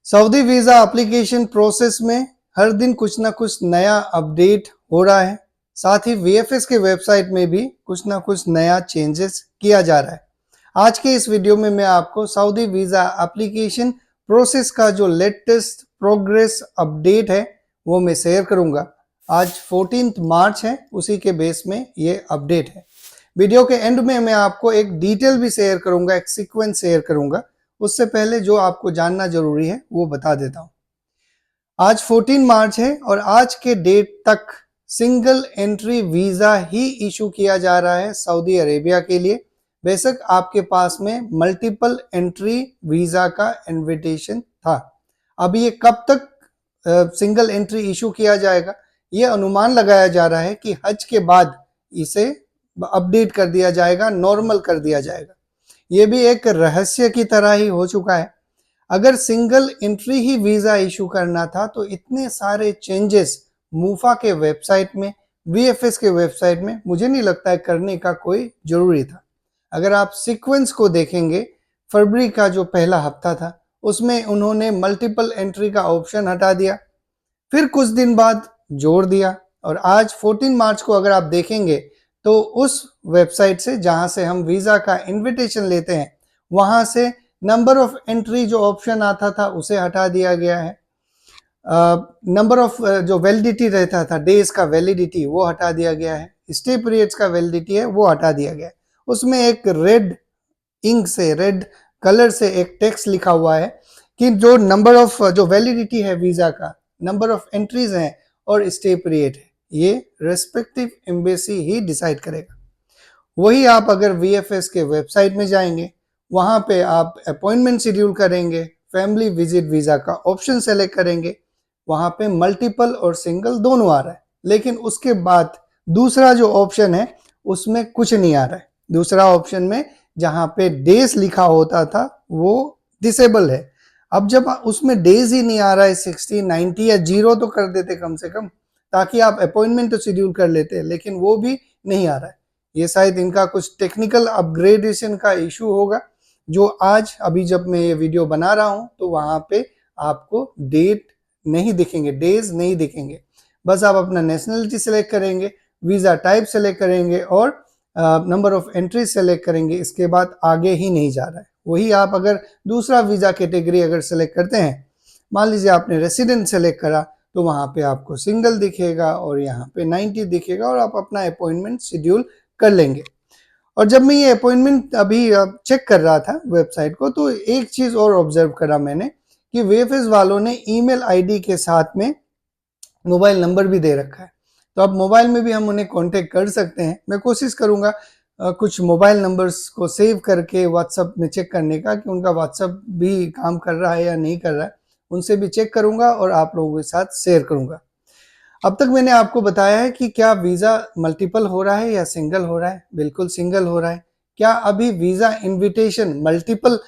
Saudi visa application process में हर दिन कुछ ना कुछ नया अपडेट हो रहा है। साथ ही वीएफएस के वेबसाइट में भी कुछ ना कुछ नया चेंजेस किया जा रहा है। आज के इस वीडियो में मैं आपको सऊदी वीज़ा एप्लीकेशन प्रोसेस का जो लेटेस्ट प्रोग्रेस अपडेट है वो मैं शेयर करूंगा। आज 14 मार्च है, उसी के बेस में ये अपडेट है। वीडियो के एंड में मैं आपको एक डिटेल भी शेयर करूंगा, एक सीक्वेंस शेयर करूंगा। उससे पहले जो आपको जानना जरूरी है वो बता देता हूं। आज 14 मार्च है और आज के डेट तक सिंगल एंट्री वीजा ही इशू किया जा रहा है सऊदी अरेबिया के लिए। बेशक आपके पास में मल्टीपल एंट्री वीजा का इनविटेशन था। अब ये कब तक सिंगल एंट्री इशू किया जाएगा, ये अनुमान लगाया जा रहा है कि हज के बाद इसे अपडेट कर दिया जाएगा, नॉर्मल कर दिया जाएगा। ये भी एक रहस्य की तरह ही हो चुका है। अगर सिंगल एंट्री ही वीजा इशू करना था तो इतने सारे चेंजेस मूफा के वेबसाइट में, वीएफएस के वेबसाइट में मुझे नहीं लगता है करने का कोई जरूरी था। अगर आप सीक्वेंस को देखेंगे, फरवरी का जो पहला हफ्ता था उसमें उन्होंने मल्टीपल एंट्री का ऑप्शन हटा दिया, फिर कुछ दिन बाद जोड़ दिया, और आज 14 मार्च को अगर आप देखेंगे तो उस वेबसाइट से जहां से हम वीजा का इनविटेशन लेते हैं वहां से नंबर ऑफ एंट्री जो ऑप्शन आता था उसे हटा दिया गया है। नंबर ऑफ जो वैलिडिटी रहता था, डेज का वैलिडिटी, वो हटा दिया गया है। स्टे पीरियड्स का वैलिडिटी है वो हटा दिया गया है। उसमें एक रेड इंक से, रेड कलर से एक टेक्स्ट लिखा हुआ है कि जो नंबर ऑफ जो वैलिडिटी है वीजा का, नंबर ऑफ एंट्रीज हैं और स्टे पीरियड है, ये रेस्पेक्टिव एम्बेसी ही डिसाइड करेगा। वही आप अगर वीएफएस के वेबसाइट में जाएंगे, वहां पे आप अपॉइंटमेंट शेड्यूल करेंगे, फैमिली विजिट वीजा का ऑप्शन सेलेक्ट करेंगे, वहां पे मल्टीपल और सिंगल दोनों आ रहा है। लेकिन उसके बाद दूसरा जो ऑप्शन है उसमें कुछ नहीं आ रहा है। दूसरा ऑप्शन में जहां पे डेज लिखा होता था वो डिसेबल है। अब जब उसमें डेज ही नहीं आ रहा है, 60, 90 या 0 तो कर देते कम से कम, ताकि आप अपॉइंटमेंट तो शेड्यूल कर लेते, लेकिन वो भी नहीं आ रहा है। ये शायद इनका कुछ टेक्निकल अपग्रेडेशन का इशू होगा, जो आज अभी जब मैं ये वीडियो बना रहा हूं तो वहां पे आपको डेट नहीं दिखेंगे, डेज नहीं दिखेंगे। बस आप अपना नेशनलिटी सेलेक्ट करेंगे, वीजा टाइप सेलेक्ट करेंगे और नंबर ऑफ एंट्री सेलेक्ट करेंगे। इसके बाद आगे ही नहीं जा रहा है। वही आप अगर दूसरा वीजा कैटेगरी अगर सेलेक्ट करते हैं, मान लीजिए आपने रेसिडेंट सेलेक्ट करा, तो वहां पे आपको सिंगल दिखेगा और यहाँ पे 90 दिखेगा और आप अपना अपॉइंटमेंट शेड्यूल कर लेंगे। और जब मैं ये अपॉइंटमेंट अभी चेक कर रहा था वेबसाइट को, तो एक चीज और ऑब्जर्व करा मैंने कि वीएफएस वालों ने ईमेल आईडी के साथ में मोबाइल नंबर भी दे रखा है। तो अब मोबाइल में भी हम उन्हें कांटेक्ट कर सकते हैं। मैं कोशिश करूंगा कुछ मोबाइल नंबर्स को सेव करके व्हाट्सएप में चेक करने का कि उनका व्हाट्सएप भी काम कर रहा है या नहीं कर रहा है। उनसे भी चेक करूंगा और आप लोगों के साथ शेयर करूंगा। अब तक मैंने आपको बताया है कि क्या वीजा मल्टीपल हो रहा है या सिंगल हो रहा है। बिल्कुल सिंगल हो रहा है। क्या अभी वीजा इनविटेशन मल्टीपल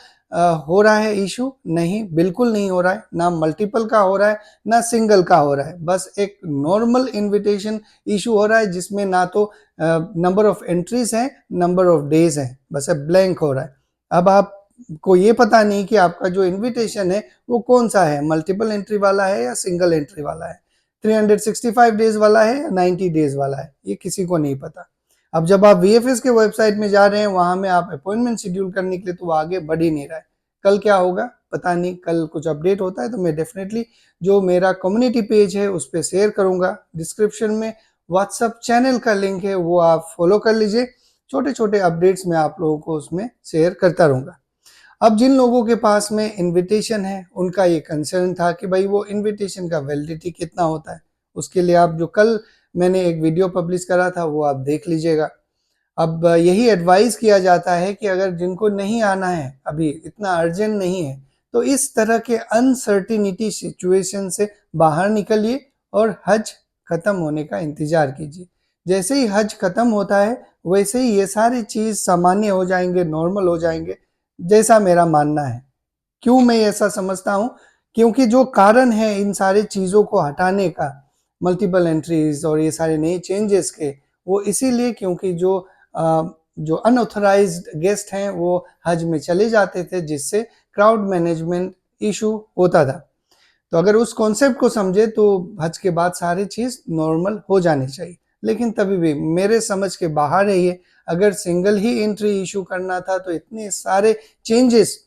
हो रहा है इशू? नहीं, बिल्कुल नहीं हो रहा है। ना मल्टीपल का हो रहा है ना सिंगल का हो रहा है। बस एक नॉर्मल इनविटेशन इशू हो रहा है जिसमें ना तो नंबर ऑफ एंट्रीज हैं, नंबर ऑफ डेज हैं, बस ब्लैंक हो रहा है। अब आपको ये पता नहीं कि आपका जो इन्विटेशन है वो कौन सा है, मल्टीपल एंट्री वाला है या सिंगल एंट्री वाला है, 365 डेज वाला है या 90 डेज वाला है, ये किसी को नहीं पता। अब जब आप वीएफएस के वेबसाइट में जा रहे हैं, वहां में आप अपॉइंटमेंट शेड्यूल करने के लिए, तो वो आगे बढ़ ही नहीं रहा है। कल क्या होगा पता नहीं, कल कुछ अपडेट होता है तो मैं डेफिनेटली जो मेरा कम्युनिटी पेज है उस पर शेयर करूंगा। डिस्क्रिप्शन में व्हाट्सएप चैनल का लिंक है, वो आप फॉलो कर लीजिए। छोटे छोटे अपडेट्स मैं आप लोगों को उसमें शेयर करता रहूंगा। अब जिन लोगों के पास में इनविटेशन है, उनका ये कंसर्न था कि भाई वो इनविटेशन का वैलिडिटी कितना होता है। उसके लिए आप जो कल मैंने एक वीडियो पब्लिश करा था वो आप देख लीजिएगा। अब यही एडवाइस किया जाता है कि अगर जिनको नहीं आना है, अभी इतना अर्जेंट नहीं है, तो इस तरह के अनसर्टिनिटी सिचुएशन से बाहर निकलिए और हज खत्म होने का इंतजार कीजिए। जैसे ही हज खत्म होता है वैसे ही ये सारी चीज सामान्य हो जाएंगे, नॉर्मल हो जाएंगे, जैसा मेरा मानना है। क्यों मैं ऐसा समझता हूं? क्योंकि जो कारण है इन सारी चीजों को हटाने का, मल्टीपल एंट्रीज और ये सारे नए चेंजेस के, वो इसीलिए क्योंकि जो अनऑथराइज्ड गेस्ट हैं वो हज में चले जाते थे, जिससे क्राउड मैनेजमेंट इशू होता था। तो अगर उस कॉन्सेप्ट को समझे तो हज के बाद सारी चीज नॉर्मल हो जानी चाहिए, लेकिन तभी भी मेरे समझ के बाहर है ये। अगर सिंगल ही एंट्री इशू करना था तो इतने सारे चेंजेस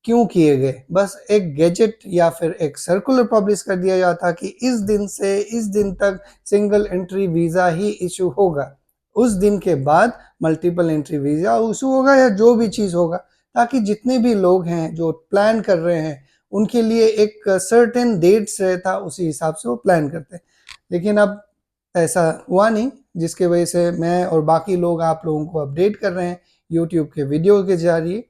क्यों किए गए? बस एक गैजेट या फिर एक सर्कुलर पब्लिश कर दिया जाता कि इस दिन से इस दिन तक सिंगल एंट्री वीजा ही इशू होगा, उस दिन के बाद मल्टीपल एंट्री वीजा इशू होगा या जो भी चीज होगा, ताकि जितने भी लोग हैं जो प्लान कर रहे हैं उनके लिए एक सर्टेन डेट्स रहता, उसी हिसाब से वो प्लान करते। लेकिन अब ऐसा हुआ नहीं, जिसके वजह से मैं और बाकी लोग आप लोगों को अपडेट कर रहे हैं यूट्यूब के वीडियो के जरिए।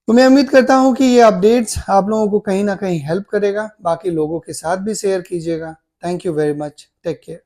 तो मैं उम्मीद करता हूं कि ये अपडेट्स आप लोगों को कहीं ना कहीं हेल्प करेगा, बाकी लोगों के साथ भी शेयर कीजिएगा। Thank you very much, take care.